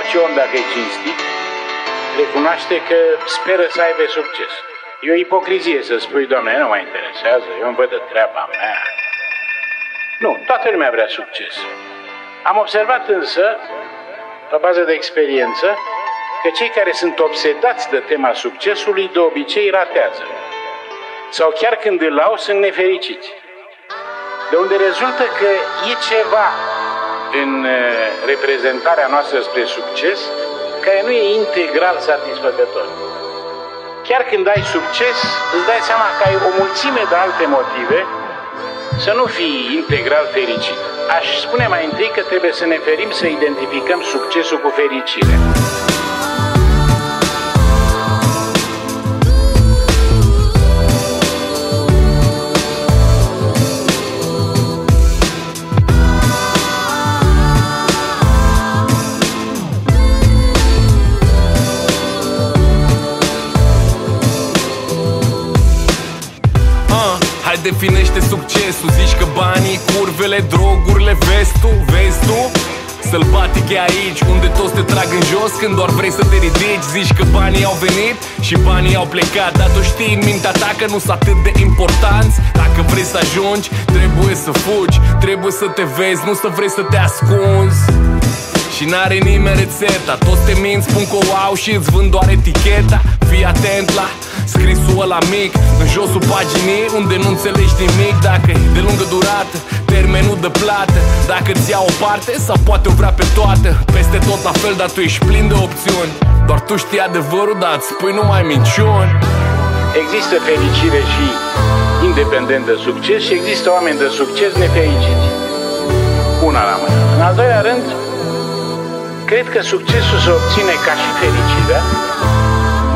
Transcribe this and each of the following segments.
Orice om, dacă e cinstit, recunoaște că speră să aibă succes. E o ipocrizie să spui, Doamne, nu mă interesează, eu îmi văd de treaba mea. Nu, toată lumea vrea succes. Am observat însă, pe bază de experiență, că cei care sunt obsedați de tema succesului de obicei ratează. Sau chiar când îl au, sunt nefericiți. De unde rezultă că e ceva în reprezentarea noastră spre succes care nu e integral satisfăcător. Chiar când ai succes, îți dai seama că ai o mulțime de alte motive să nu fii integral fericit. Aș spune mai întâi că trebuie să ne ferim să identificăm succesul cu fericire. Definește succesul, zici că banii, curvele, drogurile, vezi tu? Sălbatic e aici, unde toți te trag în jos când doar vrei să te ridici. Zici că banii au venit și banii au plecat, dar tu știi în mintea ta că nu sunt atât de importanți. Dacă vrei să ajungi, trebuie să fugi, trebuie să te vezi, nu să vrei să te ascunzi. Și n-are nimeni rețeta, toți te minți, spun că o au și îți vând doar eticheta. Fii atent la scrisul ăla mic în josul paginii, unde nu înțelegi nimic. Dacă e de lungă durată, termenul de plată, dacă ți ia o parte sau poate o vrea pe toată. Peste tot la fel, dar tu ești plin de opțiuni. Doar tu știi adevărul, dar îți spui numai minciuni. Există fericire și independent de succes și există oameni de succes nefericiți. Una la mână. În al doilea rând, cred că succesul se obține ca și fericirea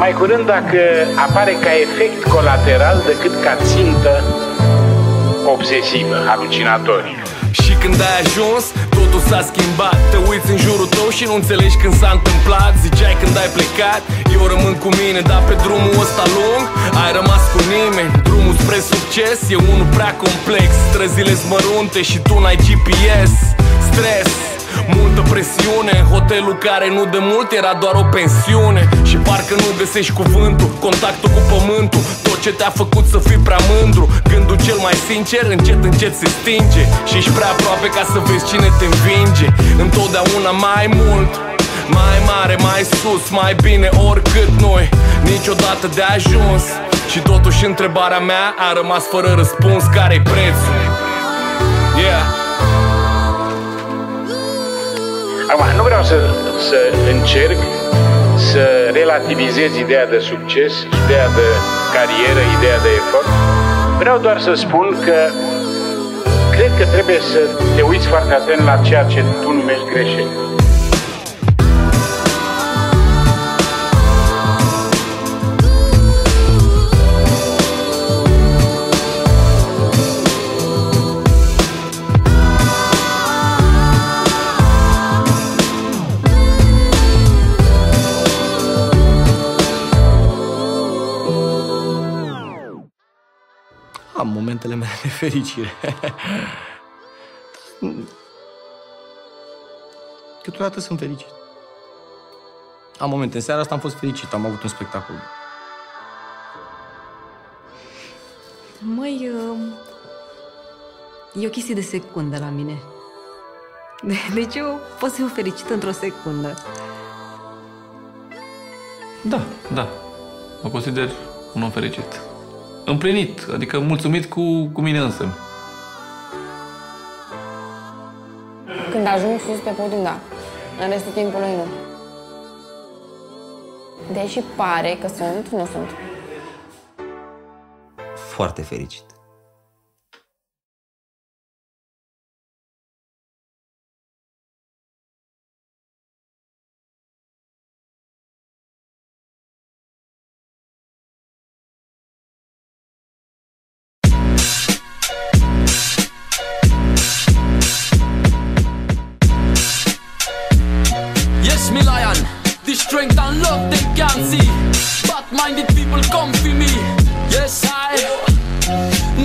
mai curând dacă apare ca efect colateral decât ca țintă obsesivă, halucinatorie. Și când ai ajuns, totul s-a schimbat. Te uiți în jurul tău și nu înțelegi când s-a întâmplat. Ziceai când ai plecat, eu rămân cu mine, dar pe drumul ăsta lung ai rămas cu nimeni. Drumul spre succes e unul prea complex, străzile-s mărunte și tu n-ai GPS. Stres, multă presiune, hotelul care nu de mult era doar o pensiune. Și parcă nu găsești cuvântul, contactul cu pământul, tot ce te-a făcut să fii prea mândru. Gândul cel mai sincer încet încet se stinge și ești prea aproape ca să vezi cine te învinge. Întotdeauna mai mult, mai mare, mai sus, mai bine oricât noi, niciodată de ajuns. Și totuși întrebarea mea a rămas fără răspuns, care-i prețul? Yeah. Acum, nu vreau să încerc să relativizez ideea de succes, ideea de carieră, ideea de efort. Vreau doar să spun că cred că trebuie să te uiți foarte atent la ceea ce tu numești greșeli. Am momentele mele de fericire. Câteodată sunt fericit. Am momente. În seara asta am fost fericit. Am avut un spectacol. Măi, e o chestie de secundă la mine. Deci eu pot să fiu fericită într-o secundă. Da. Mă consider un om fericit. Împlinit, adică mulțumit cu mine însă. Când ajung sus pe podium, da. În restul timpului, nu. Deși pare că sunt, nu sunt. Foarte fericit. Strength and love they can't see. Bad-minded people come for me. Yes, I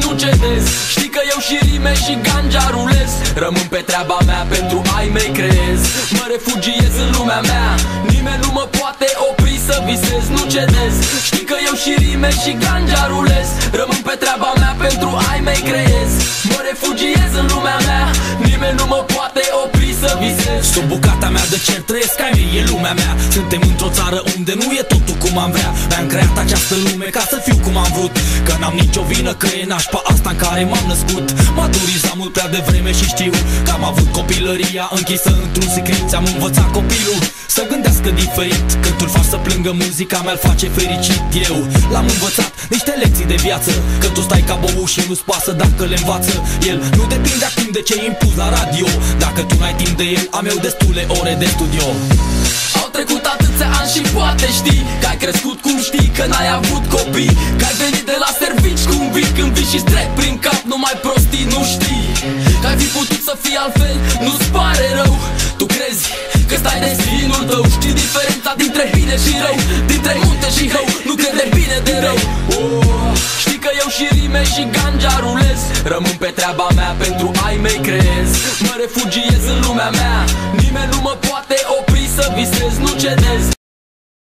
nu cedez. Știi că eu și rime și ganja rulez. Rămân pe treaba mea, pentru ai mei creez. Mă refugiez în lumea mea, nimeni nu mă poate opri să visez, nu cedez. Știi că eu și rime și ganja rulez. Rămân pe treaba mea, pentru ai mei creez. Mă refugiez în lumea mea, nimeni nu mă poate opri să visez. Sub bucata mea de cer trăiesc ai mei, e lumea mea. Suntem într-o țară unde nu e totul cum am vrea. Mi-am creat această lume ca să fiu cum am vrut. Că n-am nicio vină că e nașpa asta în care m-am născut. Maturizam mult prea devreme și știu că am avut copilăria închisă într-un secret. Am învățat copilul să gândească diferit. Când tu-l faci să plângă, muzica mea-l face fericit. Eu l-am învățat niște lecții de viață, că tu stai ca bou și nu-ți pasă dacă le învață. El nu depinde acum de ce impus la radio. Dacă tu n-ai timp de el, am eu destule ore de studio. Au trecut atâția ani și poate știi că ai crescut cum știi, că n-ai avut copii, că ai venit de la servici cum vii, când vii și trec prin cap numai prostii, nu știi că ai fi putut să fii altfel, nu-ți pare rău. Tu crezi că stai destinul tău, știi diferența dintre bine și rău, dintre munte și hău, nu crede bine de rău. Știi că eu și rime și ganja rulez. Rămân pe treaba mea, pentru ai mei creez. Mă refugiez în lumea mea, nimeni nu mă poate opri să visez, nu cedez.